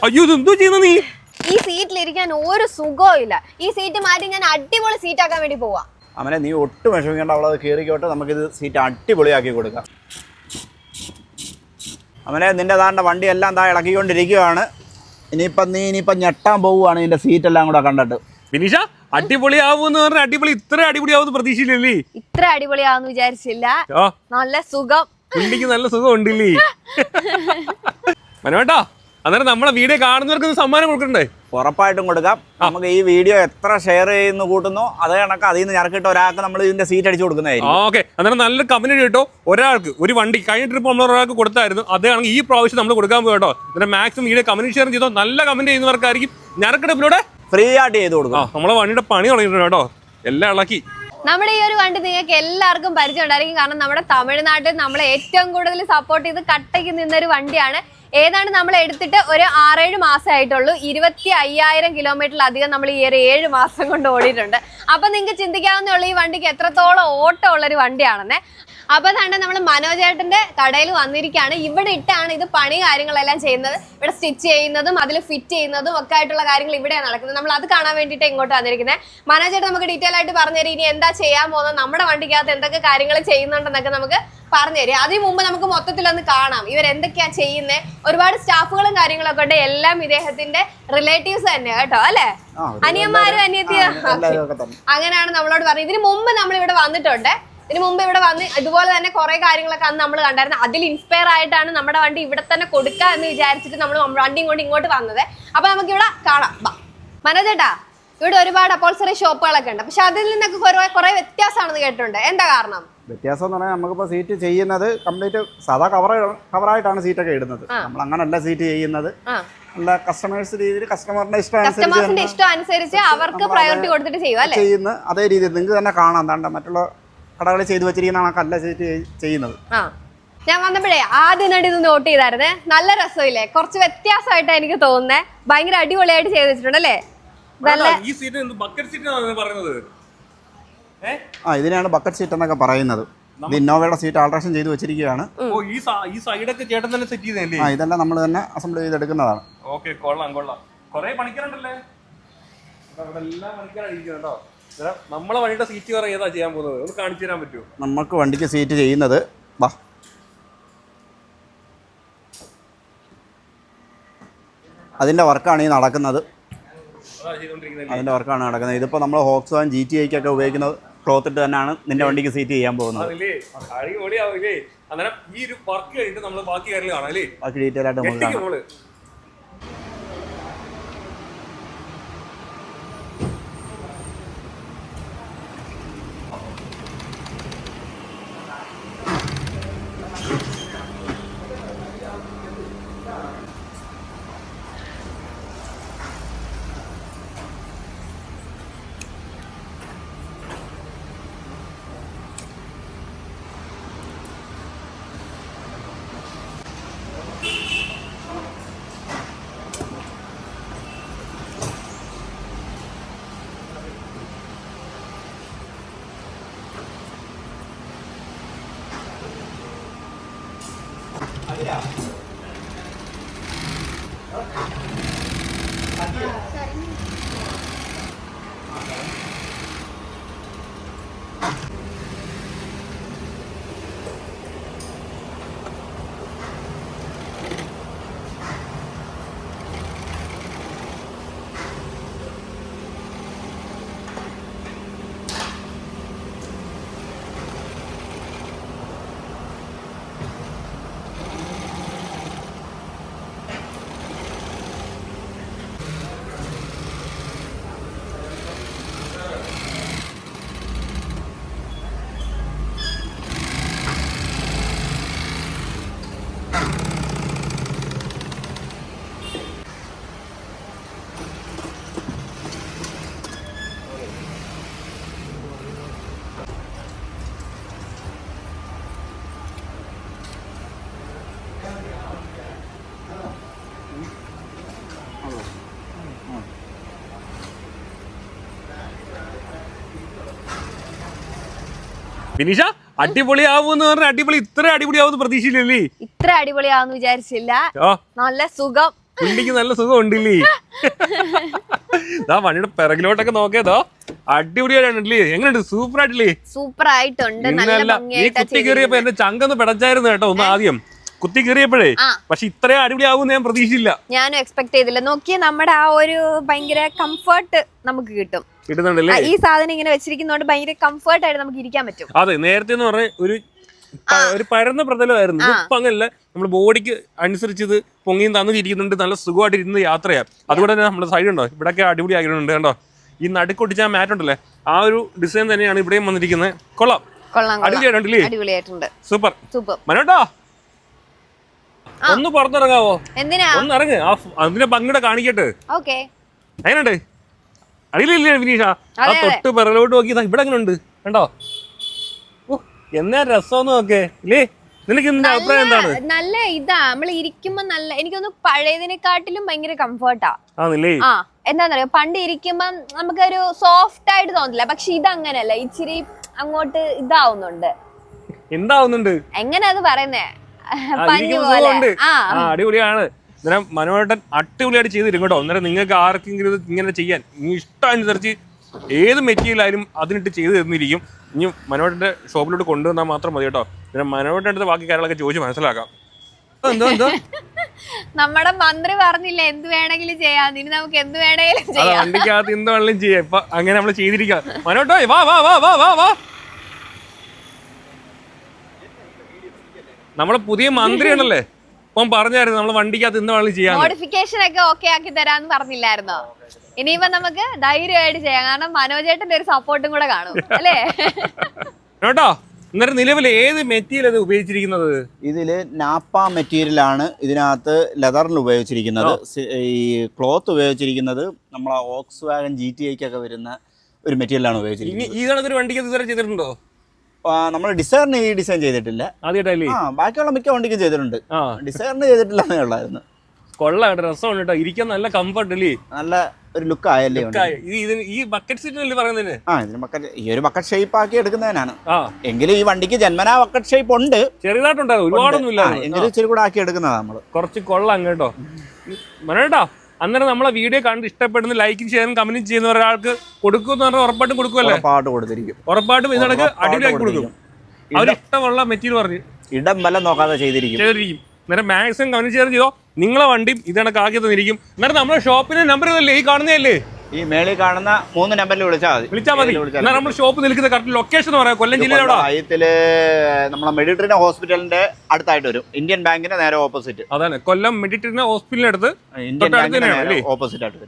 അയ്യോ എന്തോ ചെയ്യുന്ന നീ? ഈ സീറ്റിലിരിക്കാൻ ഒരു സുഖവും ഇല്ല. ഈ സീറ്റ് മാറ്റി ഞാൻ അടിപൊളി സീറ്റ് ആക്കാൻ വേണ്ടി പോവാ. അവനെ നീ ഒട്ടും വിഷമിക്കേണ്ട, അവളത് കയറിക്കോട്ടെ, നമുക്കിത് സീറ്റ് അടിപൊളിയാക്കി കൊടുക്കാം. അവനെ നിന്റെ താണ്ട വണ്ടിയെല്ലാം ഇളക്കിക്കൊണ്ടിരിക്കുകയാണ്. ഇനിയിപ്പം ഞെട്ടാൻ പോവുകയാണ് ഇതിന്റെ സീറ്റെല്ലാം കൂടെ കണ്ടിട്ട്. വിനീഷ അടിപൊളിയാവൂന്ന് പറഞ്ഞ അടിപൊളി ഇത്ര അടിപൊളിയാവുന്ന പ്രതീക്ഷയില്ലല്ലേ? ഇത്ര അടിപൊളിയാവുന്ന വിചാരിച്ചില്ല. നല്ല സുഖം, വണ്ടിക്ക് നല്ല സുഖം ഉണ്ടല്ലേ? മനോട്ടാ, അന്നേരം നമ്മളെ വീഡിയോ കാണുന്നവർക്ക് സമ്മാനം കൊടുക്കണ്ടേ? ഉറപ്പായിട്ടും കൊടുക്കാം. നമുക്ക് ഈ വീഡിയോ എത്ര ഷെയർ ചെയ്യുന്ന കൂട്ടുന്നു അതേ കണക്ക് അതിൽ നിന്ന് ഞറക്കിട്ട് ഒരാൾക്ക് നമ്മൾ ഇതിന്റെ സീറ്റ് അടിച്ചു കൊടുക്കുന്നതായിരിക്കും. ഓക്കെ, അന്നേരം നല്ലൊരു കമന്റ് കേട്ടോ. ഒരാൾക്ക് ഒരു വണ്ടി കഴിഞ്ഞ ട്രിപ്പ് നമ്മൾ ഒരാൾക്ക് കൊടുത്തായിരുന്നു, അതാണെങ്കിൽ ഈ പ്രാവശ്യം നമ്മൾ കൊടുക്കാൻ പോയി കേട്ടോ. എന്നിട്ട് മാക്സിമം വീഡിയോ കമന്റ് ഷെയർ ചെയ്തോ. നല്ല കമന്റ് ചെയ്യുന്നവർക്കായിരിക്കും ഞറക്കെടുപ്പിലൂടെ ഫ്രീ ആയിട്ട് ചെയ്ത് കൊടുക്കാം. നമ്മളെ വണ്ടിയുടെ പണി തുടങ്ങിയിട്ടുണ്ട് കേട്ടോ, എല്ലാം ഇളക്കി. നമ്മുടെ ഈ ഒരു വണ്ടി നിങ്ങൾക്ക് എല്ലാവർക്കും പരിചയം ഉണ്ടായിരിക്കും. കാരണം നമ്മുടെ തമിഴ്നാട്ടിൽ നമ്മളെ ഏറ്റവും കൂടുതൽ സപ്പോർട്ട് ചെയ്ത് കട്ടയ്ക്ക് നിന്നൊരു വണ്ടിയാണ്. ഏതാണ്ട് നമ്മൾ എടുത്തിട്ട് ഒരു 6-7 മാസമായിട്ടുള്ളൂ. 25,000 കിലോമീറ്ററിലധികം നമ്മൾ ഈ ഒരു 7 മാസം കൊണ്ട് ഓടിയിട്ടുണ്ട്. അപ്പൊ നിങ്ങൾക്ക് ചിന്തിക്കാവുന്നേ ഈ വണ്ടിക്ക് എത്രത്തോളം ഓട്ടം ഉള്ളൊരു വണ്ടിയാണെന്നേ. അപ്പൊ തന്നെ നമ്മൾ മനോജേട്ടന്റെ കടയിൽ വന്നിരിക്കുകയാണ്. ഇവിടെ ഇട്ടാണ് ഇത് പണി കാര്യങ്ങളെല്ലാം ചെയ്യുന്നത്. ഇവിടെ സ്റ്റിച്ച് ചെയ്യുന്നതും അതിൽ ഫിറ്റ് ചെയ്യുന്നതും ഒക്കെ ആയിട്ടുള്ള കാര്യങ്ങൾ ഇവിടെയാണ് നടക്കുന്നത്. നമ്മൾ അത് കാണാൻ വേണ്ടിയിട്ട് ഇങ്ങോട്ട് വന്നിരിക്കുന്നത്. മനോജേട്ടൻ നമുക്ക് ഡീറ്റെയിൽ ആയിട്ട് പറഞ്ഞുതരും ഇനി എന്താ ചെയ്യാൻ പോകുന്നത്, നമ്മുടെ വണ്ടിക്കകത്ത് എന്തൊക്കെ കാര്യങ്ങൾ ചെയ്യുന്നുണ്ടെന്നൊക്കെ നമുക്ക് പറഞ്ഞുതരും. അതിന് മുമ്പ് നമുക്ക് മൊത്തത്തിലൊന്ന് കാണാം ഇവരെന്തൊക്കെയാ ചെയ്യുന്നത്. ഒരുപാട് സ്റ്റാഫുകളും കാര്യങ്ങളൊക്കെ ഉണ്ട്. എല്ലാം ഇദ്ദേഹത്തിന്റെ റിലേറ്റീവ്സ് തന്നെയാ കേട്ടോ, അല്ലെ? അനിയന്മാരും അനിയത്തിയും അങ്ങനെയാണ് നമ്മളോട് പറഞ്ഞത്. ഇതിന് മുമ്പ് നമ്മൾ ഇവിടെ വന്നിട്ടുണ്ട്. ഇതിന് മുമ്പ് ഇവിടെ വന്ന് ഇതുപോലെ തന്നെ കുറെ കാര്യങ്ങളൊക്കെ അന്ന് നമ്മൾ കണ്ടായിരുന്നു. അതിൽ ഇൻസ്പയർ ആയിട്ടാണ് നമ്മുടെ വണ്ടി ഇവിടെ തന്നെ കൊടുക്കുക എന്ന് വിചാരിച്ചിട്ട് നമ്മൾ വണ്ടിയും കൊണ്ട് ഇങ്ങോട്ട് വന്നത്. അപ്പൊ നമുക്ക് ഇവിടെ കാണാം. മനോജേട്ടാ, ഇവിടെ ഒരുപാട് അപ്പോൾസറി ഷോപ്പുകളൊക്കെ ഉണ്ട്. പക്ഷെ അതിൽ നിന്നൊക്കെ കുറെ വ്യത്യാസമാണെന്ന് കേട്ടിട്ടുണ്ട്. എന്താ കാരണം? വ്യത്യാസം എന്ന് പറഞ്ഞാൽ നമുക്കിപ്പോൾ സീറ്റ് ചെയ്യുന്നത് കംപ്ലീറ്റ് സാധാ കവറായിട്ടാണ് സീറ്റൊക്കെ ഇടുന്നത്. നമ്മൾ അങ്ങനല്ല സീറ്റ് ചെയ്യുന്നത്. നല്ല കസ്റ്റമേഴ്സ് രീതിയിൽ കസ്റ്റമറിന്റെ ഇഷ്ടം അനുസരിച്ച് അവർക്ക് പ്രയോറിറ്റി കൊടുത്തിട്ട് ചെയ്യുന്ന അതേ രീതിയിൽ നിങ്ങൾക്ക് തന്നെ കാണാം. എന്താണ്ട് മറ്റുള്ള കടകളിൽ ചെയ്തു വെച്ചിരിക്കുന്ന കണക്കല്ല സീറ്റ് ചെയ്യുന്നത്. ഞാൻ വന്നപ്പോഴേ ആദ്യം ഇത് നോട്ട് ചെയ്തായിരുന്നേ. നല്ല രസമില്ലേ? കുറച്ച് വ്യത്യാസമായിട്ടാണ് എനിക്ക് തോന്നുന്നേ. ഭയങ്കര അടിപൊളിയായിട്ട് ചെയ്ത് വെച്ചിട്ടുണ്ടല്ലേ? ഇതിനാണ് ബക്കറ്റ് സീറ്റ് എന്നൊക്കെ പറയുന്നത്. ഇത് ഇന്നോവയുടെ സീറ്റ് ആൾട്രേഷൻ ചെയ്ത് വെച്ചിരിക്കുകയാണ്. ഇതെല്ലാം നമ്മൾ തന്നെ അസംബിൾ ചെയ്തെടുക്കുന്നതാണ്. നമ്മളെ വണ്ടിയുടെ സീറ്റ് ഏതാ ചെയ്യാൻ പോകുന്നത് ഒന്ന് കാണിച്ചു തരാൻ പറ്റുമോ? നമുക്ക് വണ്ടിക്ക് സീറ്റ് ചെയ്യുന്നത് അതിന്റെ വർക്കാണ് ഈ നടക്കുന്നത്. ഇതിപ്പോ നമ്മൾ ഹോക്സ്വാഗൻ GTIക്കൊക്കെ ഉപയോഗിക്കുന്നത് ക്ലോത്ത് ഇട്ട് തന്നെയാണ് നിന്റെ വണ്ടിക്ക് സീറ്റ് ചെയ്യാൻ പോകുന്നത്. ബാക്കി ഡീറ്റെയിൽ ആയിട്ട് നമുക്ക് കാണാം. വിനീഷ അടിപൊളിയാവൂന്ന് പറഞ്ഞ അടിപൊളി ഇത്ര അടിപൊളിയാവുന്ന പ്രതീക്ഷയില്ലല്ലേ? ഇത്ര അടിപൊളിയാവുന്ന വിചാരിച്ചില്ല. നല്ല സുഖം, വണ്ടിക്ക് നല്ല സുഖം ഉണ്ടില്ലേ? വണ്ടിയുടെ പിറകിലോട്ടൊക്കെ നോക്കിയതോ അടിപൊളിയായിട്ടല്ലേ? എങ്ങനെയുണ്ട്? സൂപ്പർ ആയിട്ടില്ലേ? സൂപ്പർ ആയിട്ടുണ്ട്. ഇന്നല്ല ഈ കുത്തി കയറിയപ്പോ എന്റെ ചങ്കൊന്ന് പിടച്ചായിരുന്നു കേട്ടോ ഒന്ന് ആദ്യം കുത്തി കയറിയപ്പോഴേ. പക്ഷെ ഇത്രയും അടിപൊളിയാവും ഞാൻ പ്രതീക്ഷിച്ചില്ല. ഞാനും എക്സ്പെക്ട് ചെയ്തില്ല. നോക്കിയാൽ നമ്മുടെ ആ ഒരു ഭയങ്കര കംഫർട്ട് നമുക്ക് കിട്ടുന്നുണ്ടല്ലേ? ഈ സാധനം ഇങ്ങനെ വെച്ചിരിക്കുന്നതുകൊണ്ട് ഭയങ്കര കംഫർട്ട് ആയിട്ട് നമുക്ക് ഇരിക്കാൻ പറ്റും. അതെ, നേരത്തെ എന്ന് പറഞ്ഞ ഒരു പരന്ന പ്രതലമായിരുന്നു. ഇപ്പൊ അങ്ങനല്ല, നമ്മുടെ ബോഡിക്ക് അനുസരിച്ച് ഇത് പൊങ്ങിയും തന്നു ഇരിക്കുന്നുണ്ട്. നല്ല സുഖമായിട്ട് ഇരുന്ന് യാത്രയാണ്. അതുകൊണ്ട് തന്നെ നമ്മുടെ സൈഡ് ഉണ്ടോ ഇവിടെയൊക്കെ അടിപൊളി ആക്കിയിട്ടുണ്ട് കണ്ടോ. ഈ നടുക്കൊട്ടിച്ച ആ മാറ്റ് ഉണ്ടല്ലേ, ആ ഒരു ഡിസൈൻ തന്നെയാണ് ഇവിടെയും വന്നിരിക്കുന്നത്. കൊള്ളാം, അടിപൊളിയായിട്ടുണ്ട്. സൂപ്പർ. മനോട്ടോ ഒന്ന് പുറത്തിറങ്ങാവോ? എന്തിനാ? ഒന്ന് ഇറങ്ങ്, അതിന്റെ പങ്കിടെ കാണിക്കട്ടെ. ഓക്കെ, അതിനുണ്ട് അറിയില്ലേ വിനീഷ? ആ തൊട്ട് പിറകിലോട്ട് നോക്കി ഇവിടെ എങ്ങനെ ഉണ്ട് കണ്ടോ? എന്നാ രസം നോക്കേ ഇല്ലേ? നിനക്ക് ഇതിന്റെ അഭിപ്രായം എന്താണ്? നല്ല ഇതാ, നമ്മൾ ഇരിക്കുമ്പോ നല്ല, എനിക്കൊന്ന് പഴയതിനെക്കാട്ടിലും ഭയങ്കര കംഫർട്ടാ. എന്താന്നറിയോ, പണ്ട് ഇരിക്കുമ്പോ നമുക്കൊരു സോഫ്റ്റ് ആയിട്ട് തോന്നില്ല. പക്ഷെ ഇതങ്ങനല്ല, ഇച്ചിരി അങ്ങോട്ട് ഇതാവുന്നുണ്ട്. എന്താവുന്നുണ്ട്? എങ്ങനെ അത് പറയുന്നേ? അടിപൊളിയാണ്. അന്നേരം മനോഹരൻ അടിപൊളിയായിട്ട് ചെയ്തിരും കേട്ടോ. അന്നേരം നിങ്ങൾക്ക് ആർക്കെങ്കിലും ഇത് ഇങ്ങനെ ചെയ്യാൻ ഇഷ്ടമനുസരിച്ച് ഏത് മെറ്റീരിയൽ ആയാലും അതിനിട്ട് ചെയ്ത് തന്നിരിക്കും. ഇനി മനോഹരന്റെ ഷോപ്പിലോട്ട് കൊണ്ടുവന്നാൽ മാത്രം മതി കേട്ടോ. പിന്നെ മനോഹരന്റെ അടുത്ത് ബാക്കി കാര്യങ്ങളൊക്കെ ചോദിച്ച് മനസ്സിലാക്കാം. എന്തോ നമ്മുടെ മന്ത്രി പറഞ്ഞില്ല എന്ത് വേണമെങ്കിലും ചെയ്യാം, ഇനി നമുക്ക് എന്ത് വേണമെങ്കിലും ചെയ്യാം. വണ്ടിക്കകത്ത് എന്ത് വേണമെങ്കിലും ചെയ്യാം. ഇപ്പൊ അങ്ങനെ നമ്മൾ ചെയ്തിരിക്കാം. മനോട്ടോ വാ വാ വാ വാ വാ വാ. നമ്മളെ പുതിയ മന്ത്രി ഉണ്ടല്ലേ, അപ്പം പറഞ്ഞായിരുന്നു നമ്മള് വണ്ടിക്കകത്ത് എന്ത് വേണമെങ്കിലും ചെയ്യാം. മോഡിഫിക്കേഷൻ ഒക്കെ ഓക്കെ ആക്കി തരാന്ന് പറഞ്ഞില്ലായിരുന്നോ? ഇനിയിപ്പോ നമുക്ക് ധൈര്യമായിട്ട് ചെയ്യാം, കാരണം മനോജേട്ടന്റെ ഒരു സപ്പോർട്ടും കൂടെ കാണും അല്ലേ? കേട്ടോ, അന്നേരം നിലവിൽ ഏത് മെറ്റീരിയൽ അത് ഉപയോഗിച്ചിരിക്കുന്നത്? ഇതില് നാപ്പ മെറ്റീരിയൽ ആണ് ഇതിനകത്ത് ലെതറിൽ ഉപയോഗിച്ചിരിക്കുന്നത്. ഈ ക്ലോത്ത് ഉപയോഗിച്ചിരിക്കുന്നത് നമ്മളെ വോക്സ് വാഗൺ GTIക്കൊക്കെ വരുന്ന ഒരു മെറ്റീരിയലാണ് ഉപയോഗിച്ചിരിക്കുന്നത്. ഈ കണക്കൊരു വണ്ടിക്ക് ഇതുവരെ ചെയ്തിട്ടുണ്ടോ? നമ്മൾ ഡിസൈറിന് ഈ ഡിസൈൻ ചെയ്തിട്ടില്ല. ആദ്യമായിട്ടല്ലേ? ബാക്കിയുള്ള മിക്ക വണ്ടിക്കും ചെയ്തിട്ടുണ്ട്. ഡിസൈറിന് ചെയ്തിട്ടില്ല എന്നേ ഉള്ളായിരുന്നു. കൊള്ളാം, രസമാണ് കേട്ടോ. ഇരിക്കാൻ നല്ല കംഫർട്ട് അല്ലേ? നല്ല ഒരു ലുക്ക് ആയല്ലേ ഈ ബക്കറ്റ് സീറ്റ് പറയുന്നതിന്? ഈ ഒരു ബക്കറ്റ് ഷേപ്പ് ആക്കി എടുക്കുന്നതിനാണ്. എങ്കിലും ഈ വണ്ടിക്ക് ജന്മനാ ബക്കറ്റ് ഷേപ്പ് ഉണ്ട്, ചെറുതായിട്ടുണ്ടായിരുന്നു, ഒരുപാടൊന്നും ഇല്ല. എങ്കിലും ഇച്ചിരി കൂടെ ആക്കി എടുക്കുന്നതാണ് നമ്മള്. കുറച്ച് കൊള്ളാം കേട്ടോ. മനോട്ടോ, അന്നേരം നമ്മളെ വീഡിയോ കണ്ട് ഇഷ്ടപ്പെടുന്ന ലൈക്കും ഷെയറും കമന്റും ചെയ്യുന്ന ഒരാൾക്ക് കൊടുക്കുമെന്ന് പറഞ്ഞാൽ ഉറപ്പായിട്ടും കൊടുക്കുമല്ലേ? ഉറപ്പായിട്ടും ഇതിനൊക്കെ അടിപൊളിയാക്കി കൊടുക്കും. അവരിഷ്ടമുള്ള മെറ്റീരിയൽ പറഞ്ഞു ഇടം വല്ല നോക്കാതെ ചെയ്തിരിക്കും. അന്നേരം മാക്സിമം കമന്റ് ഷെയർ ചെയ്തോ. നിങ്ങളെ വണ്ടിയും ഇതണക്ക് ആക്കി തന്നിരിക്കും. അന്നേരം നമ്മുടെ ഷോപ്പിന്റെ നമ്പർ ഇതല്ലേ, ഈ കാണുന്നതല്ലേ? ഈ മേളിൽ കാണുന്ന 3 നമ്പറിൽ വിളിച്ചാൽ മതി. എന്നാൽ നമ്മുടെ ഷോപ്പ് നിൽക്കുന്ന കറക്റ്റ് ലൊക്കേഷൻ എന്ന് പറയാം. കൊല്ലം ജില്ലയിലൂടെ നമ്മളെ മെഡിറ്ററേനിയൻ ഹോസ്പിറ്റലിന്റെ അടുത്തായിട്ട് വരും. ഇന്ത്യൻ ബാങ്കിന്റെ നേരെ ഓപ്പോസിറ്റ്. അതാണ് കൊല്ലം മെഡിറ്ററേനിയൻ ഹോസ്പിറ്റലിന്റെ അടുത്ത് ഇന്ത്യൻ ബാങ്കിന്റെ ഓപ്പോസിറ്റ് ആയിട്ട് വരും.